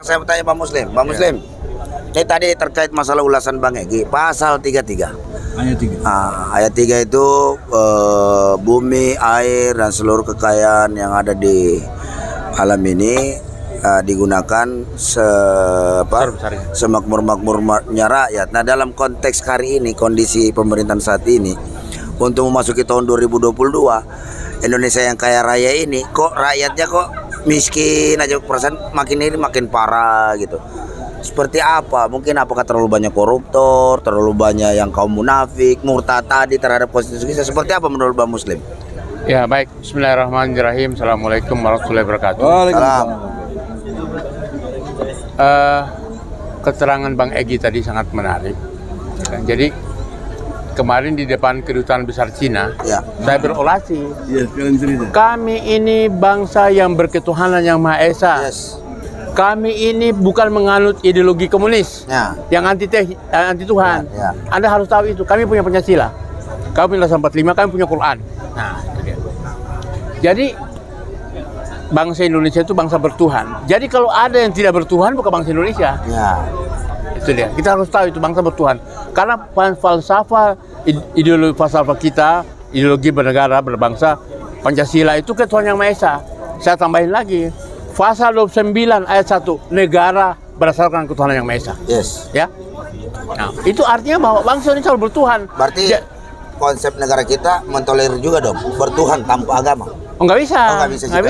Saya mau tanya Bang Muslim. Bang Muslim, ini tadi terkait masalah ulasan Bang Egy, pasal 33. Ayat 3. Ayat 3 itu bumi, air, dan seluruh kekayaan yang ada di alam ini digunakan semakmur-makmurnya rakyat. Nah, dalam konteks hari ini, kondisi pemerintahan saat ini, untuk memasuki tahun 2022, Indonesia yang kaya raya ini, kok rakyatnya kok miskin aja, perasaan makin ini makin parah gitu. Seperti apa? Mungkin apakah terlalu banyak koruptor, terlalu banyak yang kaum munafik, murtad tadi terhadap konstitusi? Seperti apa menurut Bang Muslim? Ya baik, bismillahirrahmanirrahim. Assalamualaikum warahmatullahi wabarakatuh. Waalaikumsalam. Keterangan Bang Egy tadi sangat menarik. Jadi kemarin di depan kedutaan besar Cina, saya berorasi. Kami ini bangsa yang berketuhanan yang Maha Esa. Kami ini bukan menganut ideologi komunis yang anti Tuhan. Anda harus tahu itu. Kami punya Pancasila. Kami punya 45, kami punya Quran. Nah, itu dia. Jadi bangsa Indonesia itu bangsa bertuhan. Jadi kalau ada yang tidak bertuhan, bukan bangsa Indonesia. Itu dia. Kita harus tahu itu bangsa bertuhan. Karena falsafah ideologi falsafah kita, ideologi bernegara, berbangsa, Pancasila itu ketuhanan yang Maha Esa. Saya tambahin lagi. Pasal 29 ayat 1, negara berdasarkan ketuhanan yang Maha Esa. Ya. Nah, itu artinya bahwa bangsa ini selalu bertuhan. Berarti konsep negara kita mentolerir juga dong bertuhan tanpa agama. Oh, nggak bisa. Oh, nggak bisa. Nggak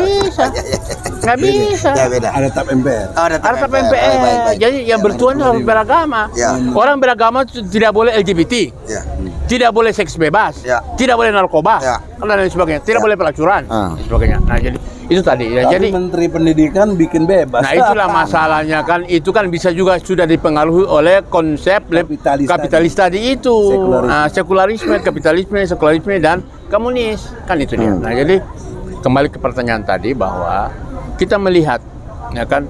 bisa. Ya, beda. Ada TAP MPR. Ada TAP MPR. Baik. Jadi yang bertuhan harus beragama. Orang beragama tidak boleh LGBT. Tidak boleh seks bebas. Tidak boleh narkoba. Dan lain sebagainya. Tidak boleh pelacuran. Dan sebagainya. Nah, jadi itu tadi. Jadi Menteri Pendidikan bikin bebas. Nah, itulah masalahnya kan. Itu kan bisa juga sudah dipengaruhi oleh konsep kapitalis tadi itu. Sekularisme, kapitalisme, sekularisme dan komunis. Kan itu dia. Nah, jadi kembali ke pertanyaan tadi bahwa kita melihat ya kan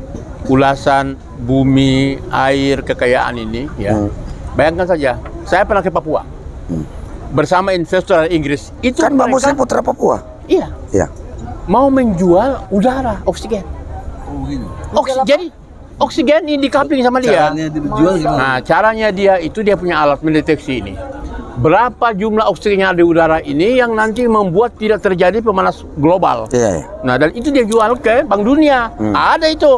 ulasan bumi, air, kekayaan ini ya. Bayangkan saja, saya pernah ke Papua. Bersama investor dari Inggris. Itu kan Bang Muslim putra Papua. Iya. Mau menjual udara, oksigen. Jadi oksigen ini dikapling sama dia. Caranya dijual gimana? Nah, caranya dia itu dia punya alat mendeteksi ini. Berapa jumlah oksigen yang ada di udara ini yang nanti membuat tidak terjadi pemanas global. Nah, dan itu dia jual ke Bank Dunia. Ada itu.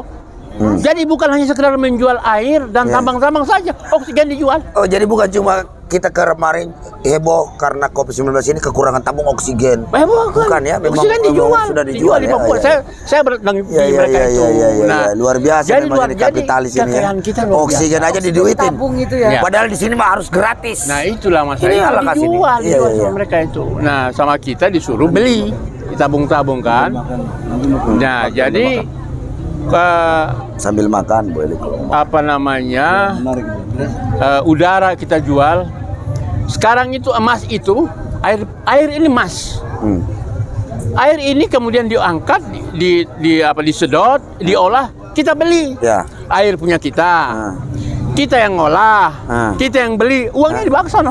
Jadi bukan hanya sekedar menjual air dan tambang-tambang saja, oksigen dijual. Oh, jadi bukan cuma kita kemarin heboh karena COVID-19 ini kekurangan tabung oksigen. Bukan ya, memang oksigen sudah dijual di Papua. Saya berdagang di mereka itu. Nah, luar biasa memang ini kapitalis ini ya. Oksigen aja diduitin. Padahal di sini mah harus gratis. Nah, itulah masalahnya. Dijual sama mereka itu. Nah, sama kita disuruh beli, ditabung-tabungkan. Nah, jadi sambil makan boleh. Apa namanya? Udara kita jual. Sekarang itu emas itu air ini emas. Air ini kemudian diangkat, disedot, diolah, kita beli. Air punya kita. Kita yang ngolah, kita yang beli, uangnya dibawa ke sana.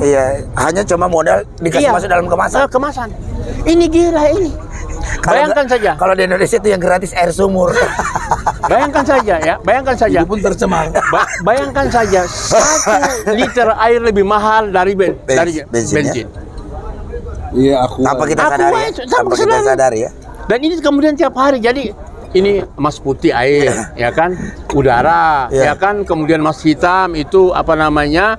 Hanya cuma modal dikasih masuk dalam kemasan. Kemasan. Ini gila ini. Bayangkan saja. Kalau di Indonesia itu yang gratis air sumur. Bayangkan saja ya, bayangkan saja. Itu pun tercemar. Bayangkan saja 1 liter air lebih mahal dari bensin. Iya, tanpa kita sadari ya. Dan ini kemudian tiap hari. Jadi ini emas putih air, ya kan, udara, ya kan, kemudian emas hitam itu apa namanya,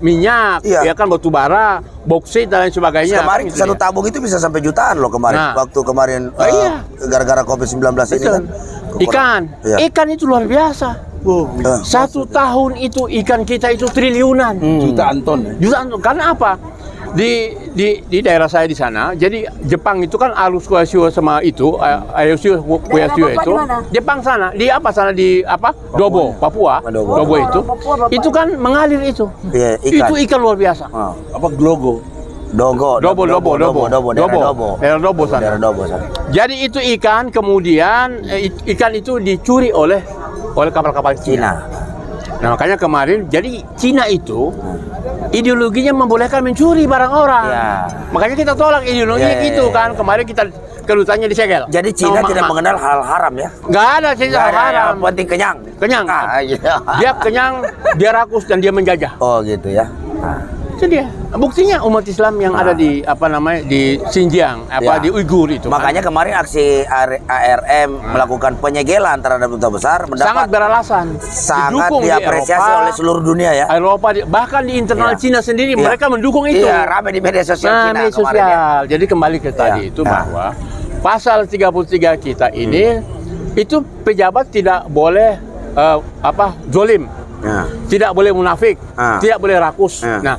minyak, ya kan, batu bara, boksit dan lain sebagainya. Kemarin satu tabung itu bisa sampai jutaan loh kemarin. Waktu kemarin gara-gara COVID-19 ini kan. Ikan itu luar biasa. 1 tahun itu ikan kita itu triliunan. Jutaan ton. Karena apa? Di daerah saya di sana, jadi Jepang itu kan alus kuasio sama itu, kuasio itu Jepang sana, di Dobo, Papua, Dobo itu kan mengalir itu. Itu ikan luar biasa. Apa Glogo? Dobo sana. Jadi itu ikan, kemudian ikan itu dicuri oleh kapal-kapal Cina. Nah, makanya kemarin, jadi Cina itu ideologinya membolehkan mencuri barang orang. Makanya kita tolak ideologinya gitu kan. Kemarin kita kedutannya disegel. Jadi Cina Sama tidak emak-emak. mengenal hal haram ya? Nggak ada Cina Nggak ada, haram. yang penting kenyang. Kenyang. Ah, iya. Dia kenyang, dia rakus dan dia menjajah. Oh gitu ya. Ah. Itu dia. Buktinya umat Islam yang ada di di Xinjiang, Ya. di Uighur itu. Makanya kemarin aksi ARM melakukan penyegelan terhadap duta besar sangat mendapat beralasan. sangat Didukung di diapresiasi Eropa, oleh seluruh dunia ya. Eropa, bahkan di internal Iya. Cina sendiri Iya. mereka mendukung itu. Iya, ramai di media sosial Nah, Cina media kemarin ya. sosial. Jadi kembali ke tadi Iya. itu Iya. bahwa pasal 33 kita ini itu pejabat tidak boleh zolim, Ya. tidak boleh munafik, Ah. tidak boleh rakus. Ah. Nah,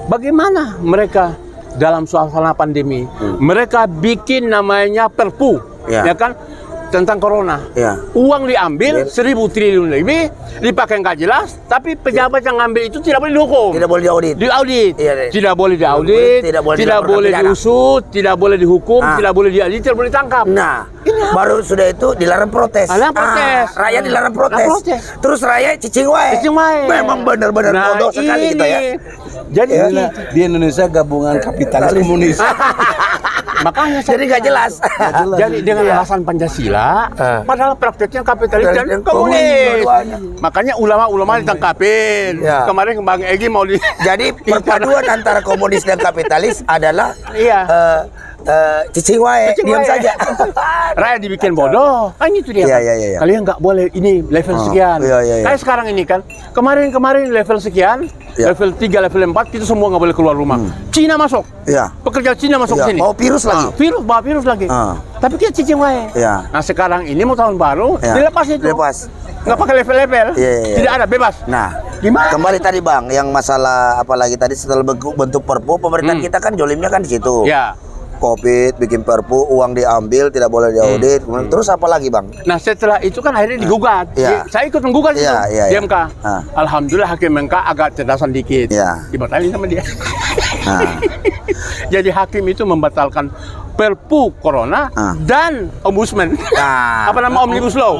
bagaimana mereka dalam suasana pandemi? Mereka bikin namanya Perpu, Ya. ya kan? Tentang corona. Ya. Uang diambil 1.000 triliun lebih, dipakai nggak jelas, tapi pejabat yang ngambil itu tidak boleh dihukum. Tidak boleh diaudit. Diaudit, Iya, iya. tidak boleh diaudit, Tidak boleh tidak dilaporkan boleh pidana. diusut, tidak boleh dihukum, Ah. tidak boleh diadili, tidak boleh ditangkap. Nah, baru sudah itu dilarang protes. Dilarang protes. Rakyat dilarang protes. Dilarang protes. Terus rakyat cicing wae. Cicing wae. Memang benar-benar bodoh sekali kita ya. Jadi Ya. Inilah di Indonesia gabungan kapitalis komunis. makanya saya Jadi nggak jelas. Jadi dengan alasan Pancasila, padahal prakteknya kapitalis dan Dan komunis. dua-duanya. Makanya ulama-ulama ditangkapin. Ya. Kemarin Bang Egy mau di Jadi perpaduan antara komunis dan kapitalis adalah Iya. cicing wae, Cicing diam wae. saja. Rakyat dibikin bodoh, kan itu dia. Iya, kan? iya, iya. Kalian nggak boleh ini level sekian. iya, iya, iya. Kayak sekarang ini kan, kemarin level sekian, Iya. level 3, level 4 kita semua nggak boleh keluar rumah. Cina masuk, Iya. pekerja Cina masuk Iya, ke sini. bawa virus lagi. Bawa virus lagi. Ah. Tapi kita cicing wae. Iya. Nah sekarang ini mau tahun baru, Iya. dilepas itu. Dilepas. Nggak pakai level-level, Iya, iya, iya. tidak ada bebas. Nah, Gimana? kembali tadi Bang, yang masalah apalagi tadi setelah bentuk Perpu, pemerintah kita kan jolimnya kan di situ. Ya. Covid, bikin Perpu, uang diambil, tidak boleh diaudit. Kemudian terus apa lagi Bang? Nah setelah itu kan akhirnya digugat. Iya. Saya ikut menggugat itu Iya, iya, di iya. MK. Ah. Alhamdulillah hakim MK agak cerdasan dikit. Iya. Dibatalin sama dia. Nah, Jadi hakim itu membatalkan Perpu Corona Ah. dan Ombudsman. Nah. Apa nama Omnibus Law?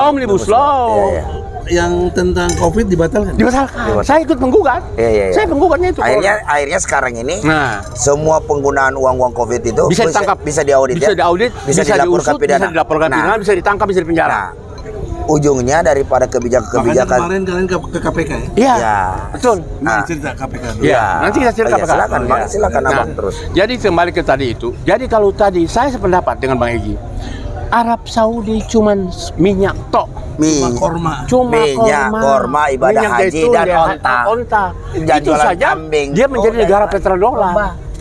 Omnibus Law. Iya, iya. Yang tentang COVID dibatalkan. Dibatalkan. Saya ikut menggugat. Iya, iya, iya. Saya penggugatnya itu. Akhirnya sekarang ini Nah. semua penggunaan uang Covid itu Bisa ditangkap, bisa diaudit bisa ya? diaudit, bisa dilaporkan diusut, pidana. bisa dilaporkan Nah. pidana, bisa ditangkap, bisa dipenjara. Nah, ujungnya daripada Makanya kebijakan-kebijakan. kemarin kalian ke KPK ya? Iya, Ya. betul. Nah, cerita KPK. Ya, nanti kita cerita Iya, Pak. silakan, Bang. Silakan Nah, Abang terus. Jadi kembali ke tadi itu. Jadi kalau tadi saya sependapat dengan Bang Egy. Arab Saudi cuman minyak tok. Minyak, Cuma minyak, korma, ibadah minyak haji zaitun, dan dia- onta. Dan Itu jualan saja kambing. dia menjadi negara petrodolar.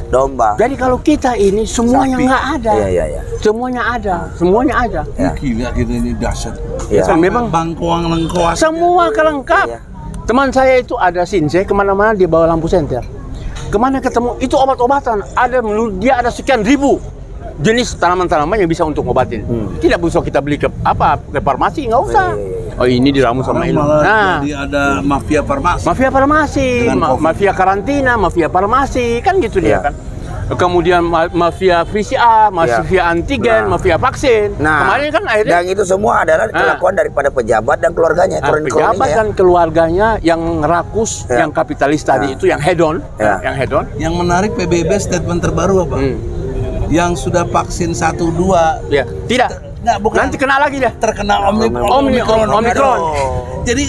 domba. Jadi kalau kita ini semuanya Sapi. nggak ada. Iya, iya, iya. Semuanya ada, semuanya ada. Ya. Gila kita ini dahsyat. Iya. Sampai Memang- bangkuang lengkoas. Semua kelengkap. Iya. Teman saya itu ada Sinse, kemana-mana dia bawa lampu senter. Kemana ketemu itu obat-obatan. Dia ada sekian ribu jenis tanaman-tanaman yang bisa untuk ngobatin. Tidak usah kita beli ke farmasi, nggak usah. Oh ini diramu sama Sekarang ini. malah Nah, jadi ada mafia farmasi. mafia farmasi, Dengan COVID. mafia karantina, mafia farmasi, kan gitu dia Iya. kan. Kemudian mafia PCR, mafia antigen, Nah. mafia vaksin. Nah, Kemarin kan akhirnya dan itu semua adalah kelakuan daripada pejabat dan keluarganya, pejabat kroni-kroninya ya. dan keluarganya yang rakus, Ya. yang kapitalis tadi itu yang hedon, Ya. yang hedon. Yang menarik PBB statement terbaru apa? Yang sudah vaksin 1-2 Ya, tidak. Nggak, bukan. Nanti kena lagi dia. terkena Omikron. Jadi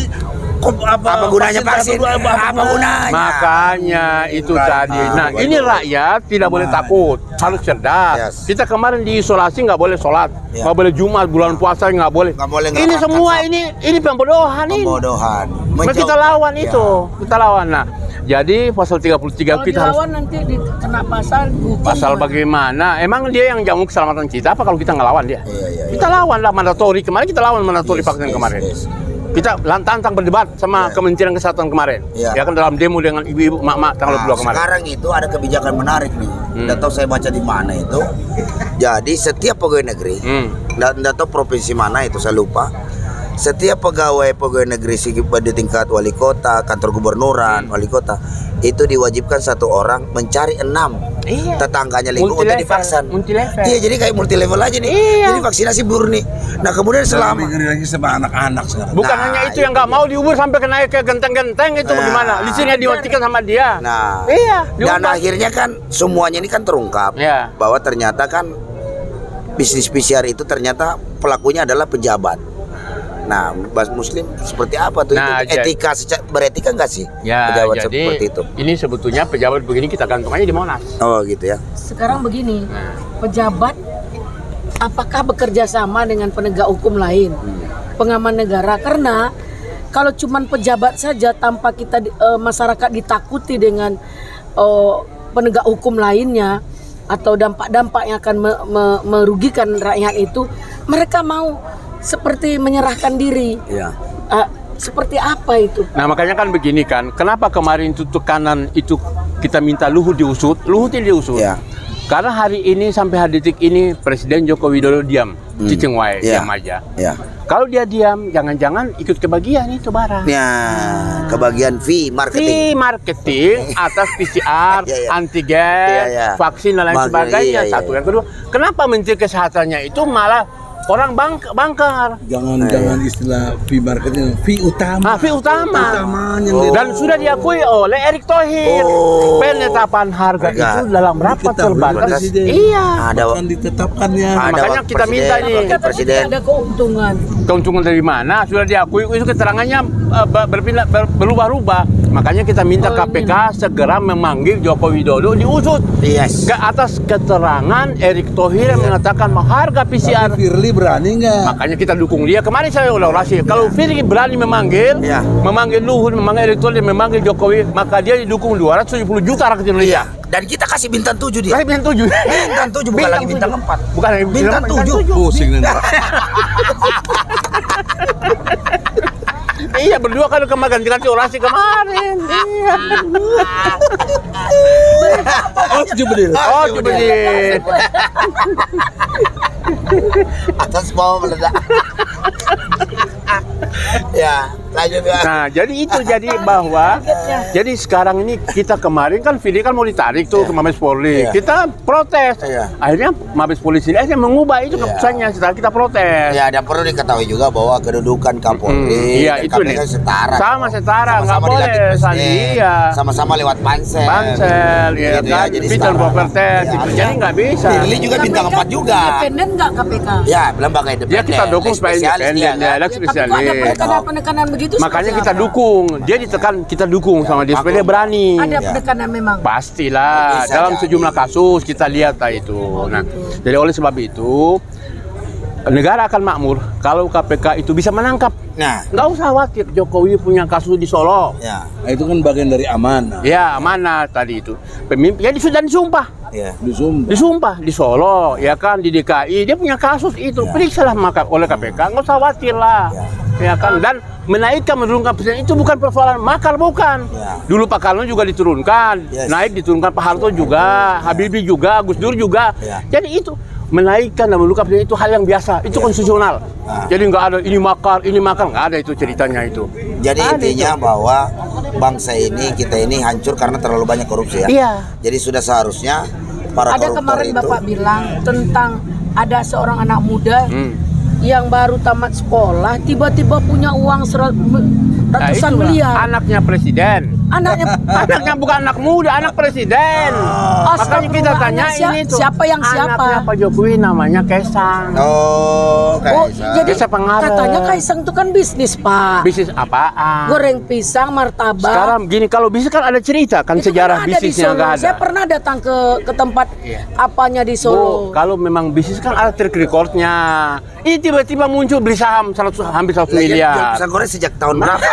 Apa gunanya vaksin? Apa gunanya? Makanya itu tadi. Nah, ini rakyat tidak boleh takut, harus cerdas. Yes. Kita kemarin diisolasi nggak boleh sholat, Ya. nggak boleh Jumat, bulan puasa nggak boleh. Nggak boleh Ini ngerapkan semua sapi. ini pembodohan ini. Pembodohan. Nah, kita lawan itu, kita lawan. Nah, jadi pasal 33 Kalau kita harus dilawan nanti kena pasal hukum. pasal bagaimana? Emang dia yang jamu keselamatan kita apa kalau kita ngelawan dia? Iya. Kita lawan lah mandatori kemarin, kita lawan mandatori vaksin kemarin. Kita tantang berdebat sama Kementerian Kesehatan kemarin. Iya. Ya kan dalam demo dengan ibu-ibu mak-mak tanggal 22 kemarin. Sekarang itu ada kebijakan menarik nih. Nggak tahu saya baca di mana itu. Jadi setiap pegawai negeri, nggak tahu provinsi mana itu saya lupa. Setiap pegawai negeri di tingkat wali kota, kantor gubernuran, wali kota itu diwajibkan satu orang mencari 6 Iya. tetangganya lingkungan untuk Multi-level, divaksin. multi-level. Iya, jadi kayak multi level aja nih. Iya. Jadi vaksinasi murni. Nah kemudian selama ngeri lagi sama anak-anak sekarang. Bukan Nah, hanya itu yang nggak mau diubur sampai kena ke genteng-genteng itu Nah. bagaimana? Listriknya dimatikan sama dia. Nah, Iya. dan diubah. akhirnya kan semuanya ini kan terungkap Ya. bahwa ternyata kan bisnis PCR itu ternyata pelakunya adalah pejabat. Nah, Bas Muslim seperti apa tuh Nah, itu? Etika beretika nggak sih Ya, pejabat jadi seperti itu? ini sebetulnya pejabat begini kita gantung aja di Monas. Oh gitu ya. Sekarang begini, pejabat apakah bekerja sama dengan penegak hukum lain, pengaman negara? Karena kalau cuman pejabat saja tanpa kita masyarakat ditakuti dengan penegak hukum lainnya atau dampak-dampak yang akan merugikan rakyat itu, mereka mau seperti menyerahkan diri. Iya. Seperti apa itu? Nah makanya kan begini kan, kenapa kemarin itu tekanan itu kita minta Luhut diusut, Luhut ini diusut. Ya. Karena hari ini sampai hari detik ini Presiden Joko Widodo diam, cicing wae, Ya. diam aja. Ya. Kalau dia diam, jangan-jangan ikut kebagian itu barang. Ya, kebagian fee marketing. Fee marketing atas PCR, Iya, iya. antigen, Iya, iya. vaksin dan lain sebagainya. Iya, iya, Satu iya. yang kedua, kenapa Menteri Kesehatannya itu malah orang bangkar? Jangan istilah fee marketing, fee utama. Fee utama. Utamanya. Dan sudah diakui oleh Erick Thohir. Oh. Penetapan harga Harga. itu dalam rapat Diketahui terbatas. Presiden. Iya. Ada Bukan ditetapkannya. Ada Makanya waktu kita minta presiden, nih. wakil Tapi presiden. tidak ada keuntungan. Keuntungan dari mana? Sudah diakui itu keterangannya berubah-ubah. Makanya kita minta KPK segera memanggil Joko Widodo diusut Yes. ke atas keterangan Erick Thohir yang mengatakan harga PCR. Tapi Firly berani nggak? Makanya kita dukung dia. Kemarin saya udah orasi. Kalau Firly berani memanggil, Ya. memanggil Luhut, memanggil Erick Thohir, memanggil Jokowi, maka dia didukung 270 juta rakyat Indonesia. Dan kita kasih bintang 7 dia. Kasih bintang 7. Bintang 7 bukan lagi bintang 4. Bukan lagi Bintang 7. Pusing nanti. Iya, berdua kan ganti-ganti orasi kemarin. Iya. Oh, Jubedil. Oh, coba di. Atas bawah meledak. Ya, lanjut ya. Nah, jadi itu jadi bahwa jadi sekarang ini kita kemarin kan Firly kan mau ditarik tuh ke Mabes Polri. Iya. Kita protes. Iya. Akhirnya Mabes Polisi akhirnya mengubah itu Iya. keputusannya setelah kita protes. Ya, dan perlu diketahui juga bahwa kedudukan Kapolri Iya, dan itu nih. KPK setara. Sama setara, nggak Sama-sama boleh dilantik presiden. saling, iya. Sama-sama lewat pansel. Pansel, ya Gitu kan, jadi fit and setara. proper test, Ya, gitu. ya. Jadi nggak bisa. Firly juga bintang 4 juga. Independen nggak KPK? Ya, lembaga independen. Dia kita dukung supaya Spesialis independen, dia, ya, kan? elek Tapi kok ada spesialis. penekanan-penekanan begitu? Makanya seperti kita apa? dukung. Dia ditekan, kita dukung sama dia supaya dia berani. Ada Ya. penekanan memang. Pastilah Bisa dalam jadi. sejumlah kasus kita lihat lah itu. Nah, jadi oleh sebab itu negara akan makmur kalau KPK itu bisa menangkap. Nah, Nggak usah khawatir, Jokowi punya kasus di Solo. ya, Nah, itu kan bagian dari amanah. Ya, mana tadi itu? Pemimpin, ya sudah disumpah. ya. Disumpah di Solo, ya kan, di DKI dia punya kasus itu. Periksalah maka oleh KPK, nggak usah khawatir lah. Ya kan, dan menaikkan menurunkan presiden itu bukan persoalan makar, bukan. Ya. Dulu Pak Karno juga diturunkan, Yes. naik diturunkan, Pak Harto juga, Habibie juga, Gus Dur juga. Ya. Jadi itu menaikkan dan menurunkan presiden itu hal yang biasa, itu konstitusional. Nah. Jadi nggak ada ini makar, nggak ada itu ceritanya itu. Jadi Ada intinya bahwa bangsa ini, kita ini hancur karena terlalu banyak korupsi ya. Iya. Jadi sudah seharusnya para Ada koruptor kemarin itu Bapak bilang tentang ada seorang anak muda yang baru tamat sekolah tiba-tiba punya uang ratusan itulah, miliar. Anaknya presiden. Anaknya Anaknya bukan anak muda, anak presiden. Makanya kita tanya ini tuh. Siapa yang siapa? Anaknya Pak Jokowi namanya Kaisang. Oh, Oh, Kaisang. jadi Kaisang Pangarep. katanya Kaisang itu kan bisnis, Pak. Bisnis apaan? Goreng pisang, martabak. Sekarang gini, kalau bisnis kan ada cerita kan Itu sejarah kan ada di bisnisnya Solo. nggak ada. Saya pernah datang ke tempat Iya. apanya di Bu, Solo. kalau memang bisnis kan ada track recordnya. Ini tiba-tiba muncul beli saham hampir 100 Lagian jual miliar. pisang goreng sejak tahun berapa?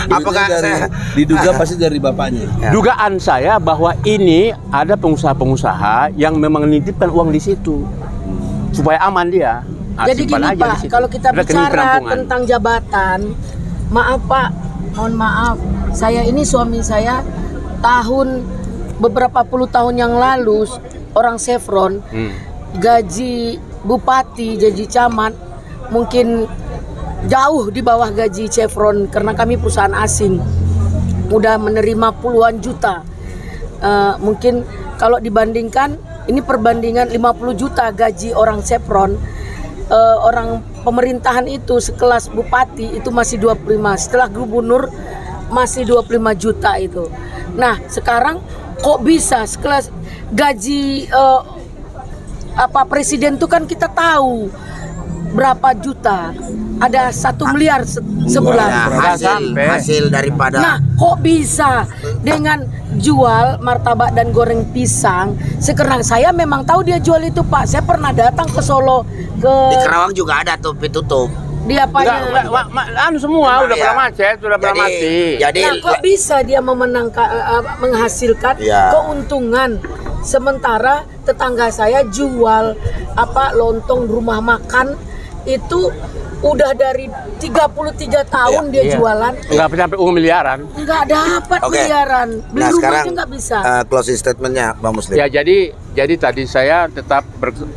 Apakah saya diduga pasti dari bapaknya? Ya. Dugaan saya bahwa ini ada pengusaha-pengusaha yang memang menitipkan uang di situ supaya aman dia. Ah, Jadi simpan gini aja di Pak, situ. kalau kita Rekening bicara penampungan. tentang jabatan, maaf Pak, mohon maaf, saya ini suami saya beberapa puluh tahun yang lalu orang Chevron, gaji bupati, gaji camat mungkin jauh di bawah gaji Chevron karena kami perusahaan asing, udah menerima puluhan juta. Mungkin kalau dibandingkan ini perbandingan 50 juta gaji orang Chevron, orang pemerintahan itu sekelas bupati itu masih 25, setelah gubernur masih 25 juta itu. Nah sekarang kok bisa sekelas gaji apa presiden tuh kan kita tahu berapa juta, ada 1 miliar sebulan. Nah, hasil daripada. Nah, kok bisa dengan jual martabak dan goreng pisang? Sekarang saya memang tahu dia jual itu, Pak. Saya pernah datang ke Solo, Di Kerawang juga ada tuh tutup. di apanya? Semua udah Iya. pernah macet, sudah pernah mati. Jadi Nah, kok bisa dia menghasilkan keuntungan sementara tetangga saya jual lontong rumah makan itu udah dari 33 tahun dia jualan, Nggak sampai miliaran. nggak dapat miliaran, beli rumah sekarang aja nggak bisa. Closing statementnya Bang Muslim. Ya jadi tadi saya tetap merujuk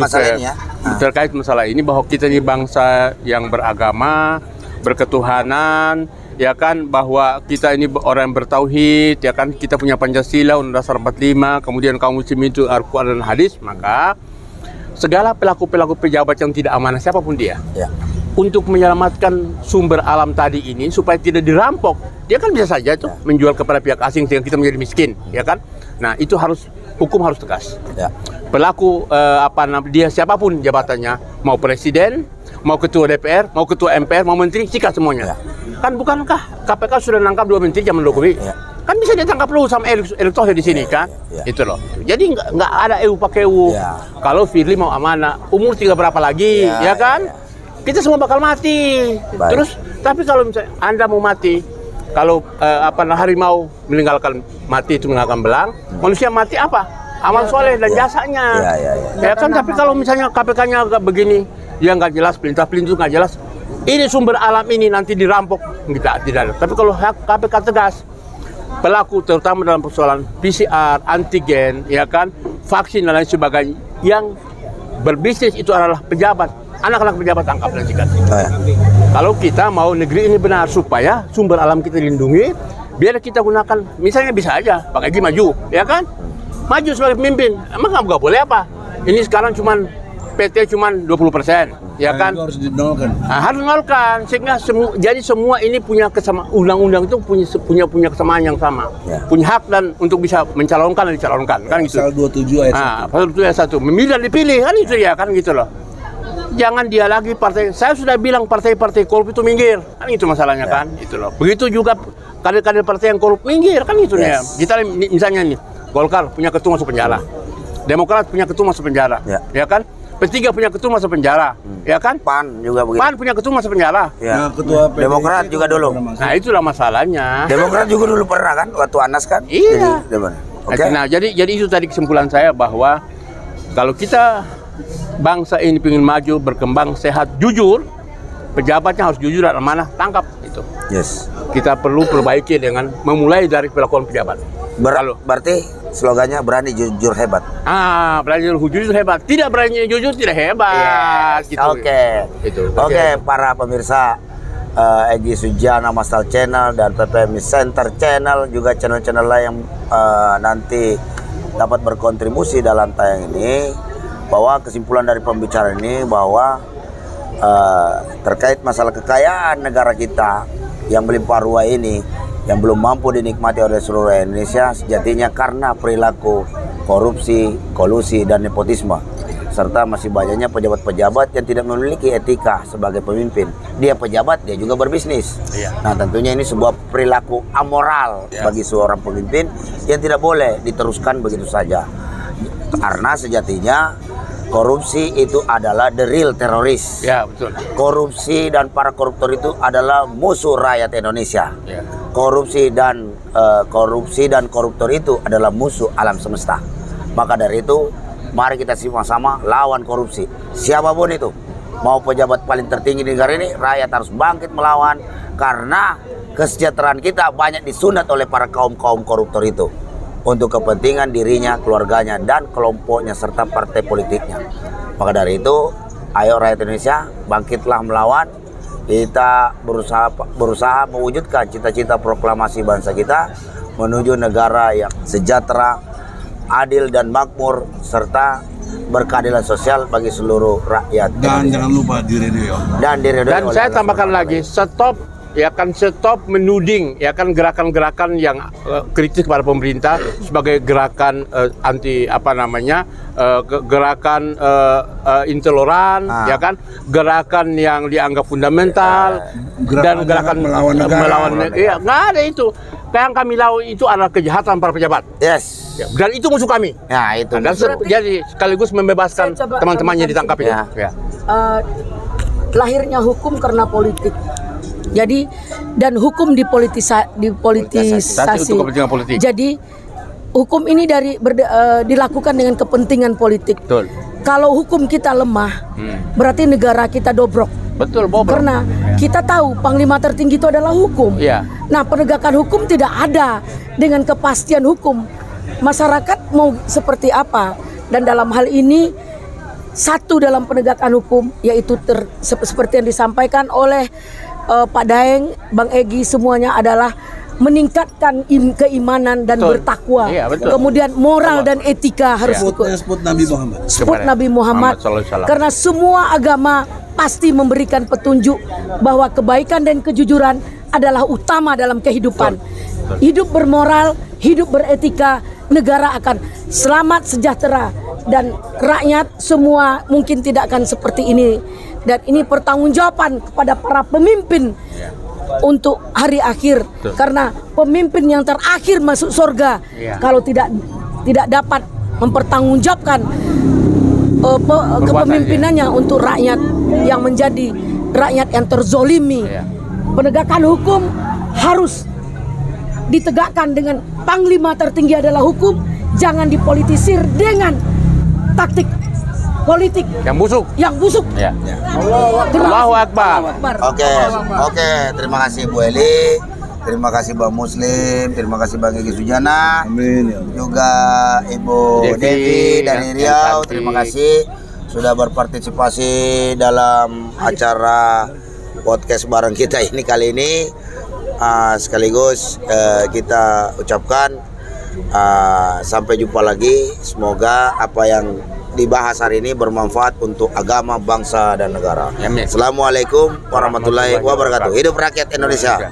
masalah ini ya. terkait masalah ini bahwa kita ini bangsa yang beragama, berketuhanan, ya kan, bahwa kita ini orang yang bertauhid, ya kan, kita punya Pancasila, Undang-Undang Dasar 45, kemudian kaum muslimin itu Al-Quran dan hadis, maka segala pelaku-pelaku pejabat yang tidak amanah siapapun dia, untuk menyelamatkan sumber alam tadi ini supaya tidak dirampok, dia kan bisa saja tuh menjual kepada pihak asing sehingga kita menjadi miskin, ya kan? Nah, itu hukum harus tegas. Pelaku dia siapapun jabatannya, mau presiden, mau ketua DPR, mau ketua MPR, mau menteri, sikat semuanya. Kan bukankah KPK sudah nangkap 2 menteri zaman Jokowi? Kan bisa ditangkap lu sama Erick Thohir di sini kan? Itu loh. Jadi nggak ada pakai Kalau Firly mau amanah, umur 3 berapa lagi, ya kan? Kita semua bakal mati. Terus tapi kalau misalnya Anda mau mati, kalau harimau meninggalkan belang, manusia mati apa? Amal soleh dan jasanya. Ya kan, tapi kalau misalnya KPK-nya agak begini, ya nggak jelas, perintah-perintah nggak jelas. Ini sumber alam ini nanti dirampok, tidak ada. Tapi kalau KPK tegas, pelaku terutama dalam persoalan PCR, antigen, ya kan, vaksin dan lain sebagainya, yang berbisnis itu adalah pejabat, anak-anak pejabat tangkap dan sikat. Kalau kita mau negeri ini benar supaya sumber alam kita dilindungi, biar kita gunakan, misalnya bisa aja Pak Egy maju, ya kan, maju sebagai pemimpin, emang nggak boleh apa? Ini sekarang PT cuman 20%, ya kan? Itu harus dinolkan. Harus dinolkan sehingga semua ini punya kesamaan, undang-undang itu punya kesamaan yang sama, punya hak dan untuk bisa mencalonkan dan dicalonkan, kan gitu. Pasal 27 ayat 1. Pasal 27 ayat 1, memilih dan dipilih, kan itu ya, kan gitu loh. Jangan dia lagi partai. Saya sudah bilang partai-partai korup itu minggir, kan itu masalahnya kan, itu loh. Begitu juga kader-kader partai yang korup minggir, kan itu ya. Kita misalnya nih, Golkar punya ketua masuk penjara, Demokrat punya ketua masuk penjara, ya kan? P3 punya ketua masuk penjara, ya kan? PAN juga begitu. PAN punya ketua masuk penjara. Nah, ketua PDIP Demokrat juga dulu. Nah, itulah masalahnya. Demokrat juga dulu pernah kan, waktu Anas kan? Iya. Jadi, Jadi itu tadi kesimpulan saya bahwa kalau kita bangsa ini ingin maju, berkembang, sehat, jujur, pejabatnya harus jujur dan amanah, tangkap itu. Kita perlu perbaiki dengan memulai dari perlakuan pejabat. Berarti slogannya berani jujur hebat. Berani jujur hebat. Tidak berani jujur tidak hebat. Gitu. Oke, para pemirsa Egy Sujana Mastal Channel dan PPMI Center Channel, juga channel-channel lain yang nanti dapat berkontribusi dalam tayang ini, bahwa kesimpulan dari pembicaraan ini bahwa terkait masalah kekayaan negara kita yang melimpah ruah ini, yang belum mampu dinikmati oleh seluruh Indonesia, sejatinya karena perilaku korupsi, kolusi, dan nepotisme, serta masih banyaknya pejabat-pejabat yang tidak memiliki etika sebagai pemimpin. Dia pejabat, dia juga berbisnis. Nah, tentunya ini sebuah perilaku amoral bagi seorang pemimpin yang tidak boleh diteruskan begitu saja. Karena sejatinya korupsi itu adalah the real teroris. Ya, betul. Korupsi dan para koruptor itu adalah musuh rakyat Indonesia. Korupsi dan koruptor itu adalah musuh alam semesta. Maka dari itu, mari kita sama-sama lawan korupsi. Siapapun itu, mau pejabat paling tertinggi di negara ini, rakyat harus bangkit melawan, karena kesejahteraan kita banyak disunat oleh para kaum-kaum koruptor itu untuk kepentingan dirinya, keluarganya, dan kelompoknya, serta partai politiknya. Maka dari itu, ayo rakyat Indonesia, bangkitlah melawan. Kita berusaha mewujudkan cita-cita proklamasi bangsa kita menuju negara yang sejahtera, adil dan makmur, serta berkeadilan sosial bagi seluruh rakyat. Dan jangan lupa diridhoi. Dan saya tambahkan lagi, stop ya kan stop menuding ya kan gerakan-gerakan yang kritis kepada pemerintah sebagai gerakan anti gerakan intoleran ya kan, gerakan yang dianggap fundamental dan gerakan melawan negara. Iya, nggak ada itu. Yang kami lawan itu adalah kejahatan para pejabat. Yes. Ya, dan itu musuh kami. Nah, itu. Dan jadi sekaligus membebaskan teman-temannya ditangkap itu. Ya. Lahirnya hukum karena politik. Jadi dan hukum dipolitisasi. Untuk kepentingan politik. Jadi hukum ini dilakukan dengan kepentingan politik. Betul. Kalau hukum kita lemah, berarti negara kita dobrok. Betul, bobrok. Karena kita tahu panglima tertinggi itu adalah hukum. Iya. Nah, penegakan hukum tidak ada dengan kepastian hukum. Masyarakat mau seperti apa? Dan dalam hal ini satu dalam penegakan hukum yaitu seperti yang disampaikan oleh Pak Daeng, Bang Egy, semuanya adalah meningkatkan keimanan dan bertakwa. Iya, betul. Kemudian moral dan etika harus ikut. Sebut Nabi Muhammad. Sebut Nabi Muhammad. Karena semua agama pasti memberikan petunjuk bahwa kebaikan dan kejujuran adalah utama dalam kehidupan. Betul. Hidup bermoral, hidup beretika, negara akan selamat, sejahtera, dan rakyat semua mungkin tidak akan seperti ini. Dan ini pertanggungjawaban kepada para pemimpin untuk hari akhir. Betul. Karena pemimpin yang terakhir masuk surga kalau tidak dapat mempertanggungjawabkan kepemimpinannya untuk rakyat yang menjadi rakyat yang terzolimi. Penegakan hukum harus ditegakkan dengan panglima tertinggi adalah hukum, jangan dipolitisir dengan taktik politik yang busuk. Ya. Allahu Akbar. Oke, terima kasih Bu Eli, terima kasih Bang Muslim, terima kasih Bang Egy Sujana, Amin. juga Ibu Devi dari Riau, terima kasih sudah berpartisipasi dalam acara podcast bareng kita ini kali ini. Sekaligus kita ucapkan sampai jumpa lagi. Semoga apa yang dibahas hari ini bermanfaat untuk agama, bangsa, dan negara. Amin. Assalamualaikum warahmatullahi wabarakatuh. Hidup rakyat Indonesia.